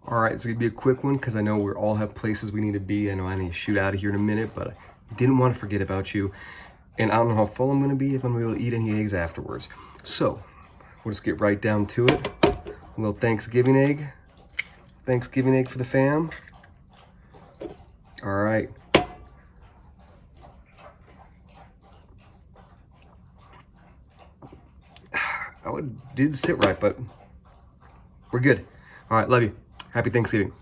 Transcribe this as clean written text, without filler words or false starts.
All right, it's gonna be a quick one because I know we all have places we need to be. I know I need to shoot out of here in a minute, but I didn't want to forget about you. And I don't know how full I'm gonna be, if I'm gonna be able to eat any eggs afterwards. So we'll just get right down to it. A little Thanksgiving egg. Thanksgiving egg for the fam. All right. Oh, it did sit right, but we're good. All right, love you. Happy Thanksgiving.